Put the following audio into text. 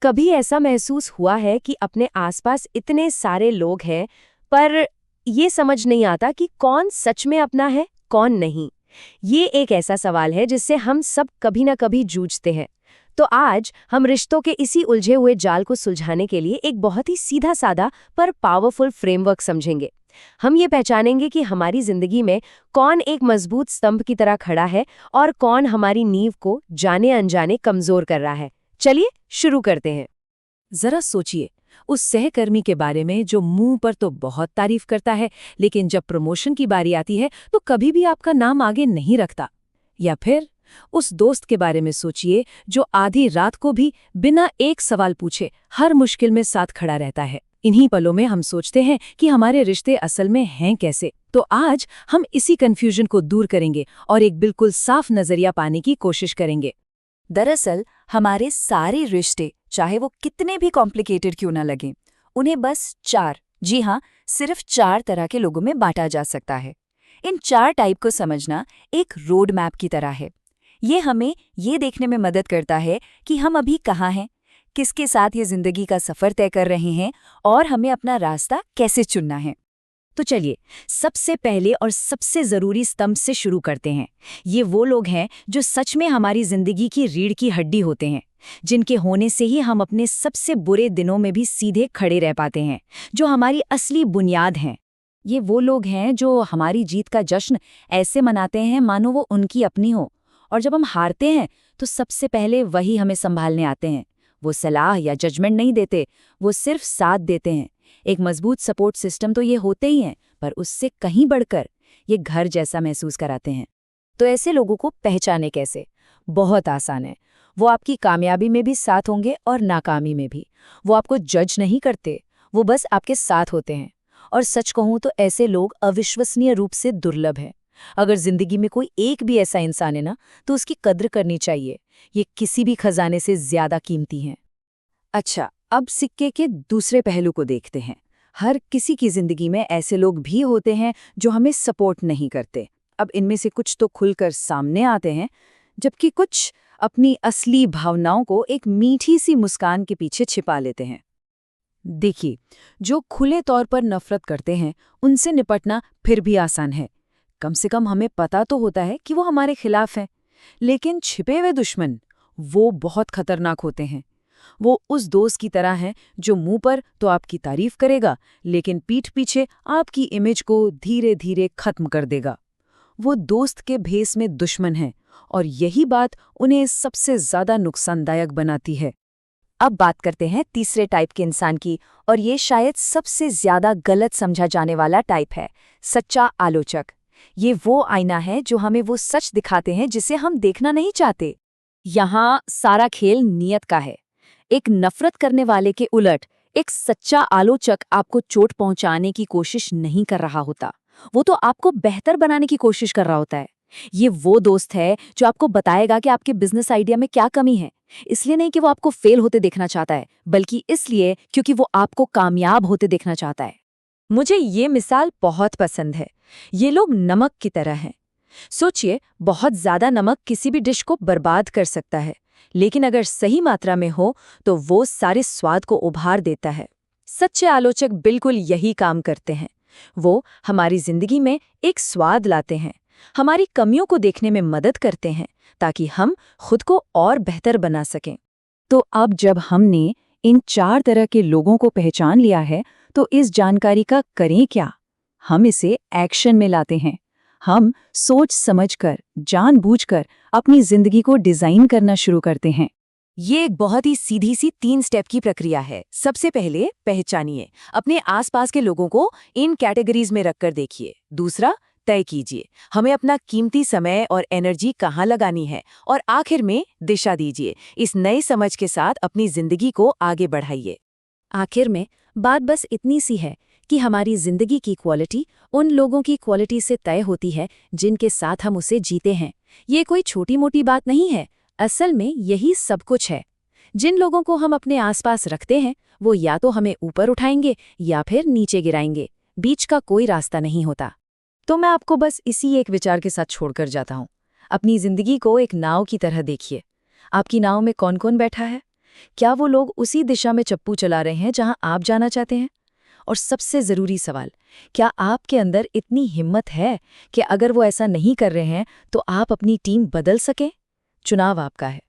कभी ऐसा महसूस हुआ है कि अपने आसपास इतने सारे लोग हैं, पर ये समझ नहीं आता कि कौन सच में अपना है, कौन नहीं? ये एक ऐसा सवाल है जिससे हम सब कभी ना कभी जूझते हैं। तो आज हम रिश्तों के इसी उलझे हुए जाल को सुलझाने के लिए एक बहुत ही सीधा साधा पर पावरफुल फ्रेमवर्क समझेंगे। हम ये पहचानेंगे कि हमारी जिंदगी में कौन एक मजबूत स्तंभ की तरह खड़ा है और कौन हमारी नींव को जाने अनजाने कमजोर कर रहा है। चलिए शुरू करते हैं। जरा सोचिए, उस सहकर्मी के बारे में जो मुंह पर तो बहुत तारीफ करता है, लेकिन जब प्रमोशन की बारी आती है तो कभी भी आपका नाम आगे नहीं रखता। या फिर उस दोस्त के बारे में सोचिए जो आधी रात को भी बिना एक सवाल पूछे हर मुश्किल में साथ खड़ा रहता है। इन्हीं पलों में हम सोचते हैं कि हमारे रिश्ते असल में हैं कैसे। तो आज हम इसी कन्फ्यूजन को दूर करेंगे और एक बिल्कुल साफ नजरिया पाने की कोशिश करेंगे। दरअसल हमारे सारे रिश्ते, चाहे वो कितने भी कॉम्प्लिकेटेड क्यों ना लगें, उन्हें बस जी हाँ, सिर्फ 4 तरह के लोगों में बांटा जा सकता है। इन 4 टाइप को समझना एक रोड मैप की तरह है। ये हमें ये देखने में मदद करता है कि हम अभी कहाँ हैं, किसके साथ ये जिंदगी का सफर तय कर रहे हैं और हमें अपना रास्ता कैसे चुनना है। तो चलिए सबसे पहले और सबसे जरूरी स्तंभ से शुरू करते हैं। ये वो लोग हैं जो सच में हमारी जिंदगी की रीढ़ की हड्डी होते हैं, जिनके होने से ही हम अपने सबसे बुरे दिनों में भी सीधे खड़े रह पाते हैं, जो हमारी असली बुनियाद हैं। ये वो लोग हैं जो हमारी जीत का जश्न ऐसे मनाते हैं मानो वो उनकी अपनी हो, और जब हम हारते हैं तो सबसे पहले वही हमें संभालने आते हैं। वो सलाह या जजमेंट नहीं देते, वो सिर्फ साथ देते हैं। एक मजबूत सपोर्ट सिस्टम तो ये होते ही हैं, पर उससे कहीं बढ़कर ये घर जैसा महसूस कराते हैं। तो ऐसे लोगों को पहचाने कैसे? बहुत आसान है। वो आपकी कामयाबी में भी साथ होंगे और नाकामी में भी। वो आपको जज नहीं करते, वो बस आपके साथ होते हैं। और सच कहूं तो ऐसे लोग अविश्वसनीय रूप से दुर्लभ हैं। अगर जिंदगी में कोई एक भी ऐसा इंसान है ना, तो उसकी कद्र करनी चाहिए। ये किसी भी खजाने से ज्यादा कीमती हैं। अच्छा, अब सिक्के के दूसरे पहलू को देखते हैं। हर किसी की जिंदगी में ऐसे लोग भी होते हैं जो हमें सपोर्ट नहीं करते। अब इनमें से कुछ तो खुलकर सामने आते हैं, जबकि कुछ अपनी असली भावनाओं को एक मीठी सी मुस्कान के पीछे छिपा लेते हैं। देखिए, जो खुले तौर पर नफरत करते हैं, उनसे निपटना फिर भी आसान है। कम से कम हमें पता तो होता है कि वो हमारे खिलाफ हैं। लेकिन छिपे हुए दुश्मन, वो बहुत खतरनाक होते हैं। वो उस दोस्त की तरह है जो मुंह पर तो आपकी तारीफ करेगा, लेकिन पीठ पीछे आपकी इमेज को धीरे धीरे खत्म कर देगा। वो दोस्त के भेस में दुश्मन है, और यही बात उन्हें सबसे ज्यादा नुकसानदायक बनाती है। अब बात करते हैं तीसरे टाइप के इंसान की, और ये शायद सबसे ज्यादा गलत समझा जाने वाला टाइप है, सच्चा आलोचक। ये वो आईना है जो हमें वो सच दिखाते हैं जिसे हम देखना नहीं चाहते। यहाँ सारा खेल नियत का है। एक नफरत करने वाले के उलट एक सच्चा आलोचक आपको चोट पहुंचाने की कोशिश नहीं कर रहा होता, वो तो आपको बेहतर बनाने की कोशिश कर रहा होता है। ये वो दोस्त है जो आपको बताएगा कि आपके बिजनेस आइडिया में क्या कमी है, इसलिए नहीं कि वो आपको फेल होते देखना चाहता है, बल्कि इसलिए क्योंकि वो आपको कामयाब होते देखना चाहता है। मुझे ये मिसाल बहुत पसंद है। ये लोग नमक की तरह हैं। सोचिए, बहुत ज्यादा नमक किसी भी डिश को बर्बाद कर सकता है, लेकिन अगर सही मात्रा में हो तो वो सारे स्वाद को उभार देता है। सच्चे आलोचक बिल्कुल यही काम करते हैं। वो हमारी जिंदगी में एक स्वाद लाते हैं, हमारी कमियों को देखने में मदद करते हैं, ताकि हम खुद को और बेहतर बना सकें। तो अब जब हमने इन 4 तरह के लोगों को पहचान लिया है, तो इस जानकारी का करें क्या? हम इसे एक्शन में लाते हैं। हम सोच समझकर, जानबूझकर अपनी जिंदगी को डिजाइन करना शुरू करते हैं। ये एक बहुत ही सीधी सी 3 स्टेप की प्रक्रिया है। सबसे पहले पहचानिए, अपने आसपास के लोगों को इन कैटेगरीज में रखकर देखिए। दूसरा, तय कीजिए हमें अपना कीमती समय और एनर्जी कहाँ लगानी है, और आखिर में दिशा दीजिए। इस नए समझ के साथ अपनी जिंदगी को आगे बढ़ाइए। आखिर में बात बस इतनी सी है कि हमारी जिंदगी की क्वालिटी उन लोगों की क्वालिटी से तय होती है जिनके साथ हम उसे जीते हैं। ये कोई छोटी मोटी बात नहीं है, असल में यही सब कुछ है। जिन लोगों को हम अपने आसपास रखते हैं, वो या तो हमें ऊपर उठाएंगे या फिर नीचे गिराएंगे। बीच का कोई रास्ता नहीं होता। तो मैं आपको बस इसी एक विचार के साथ छोड़कर जाता हूँ। अपनी जिंदगी को एक नाव की तरह देखिए। आपकी नाव में कौन कौन बैठा है? क्या वो लोग उसी दिशा में चप्पू चला रहे हैं जहां आप जाना चाहते हैं? और सबसे ज़रूरी सवाल, क्या आपके अंदर इतनी हिम्मत है कि अगर वो ऐसा नहीं कर रहे हैं तो आप अपनी टीम बदल सकें? चुनाव आपका है।